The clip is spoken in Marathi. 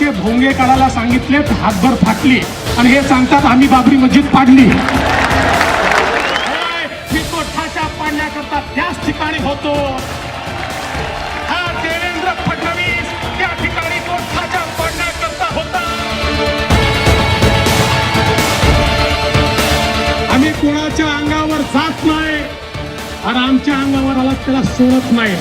असे भोंगे काढायला सांगितले, हातभर फाटली आणि हे सांगतात आम्ही बाबरी मस्जिद पाडली. मी तो ठाचा पाडण्याकरता त्याच ठिकाणी होतो. हा देवेंद्र फडणवीस त्या ठिकाणी तो ठाचा पाडण्याकरता होता. आम्ही कोणाच्या अंगावर जात नाही आणि आमच्या अंगावर आला त्याला सोडत नाही.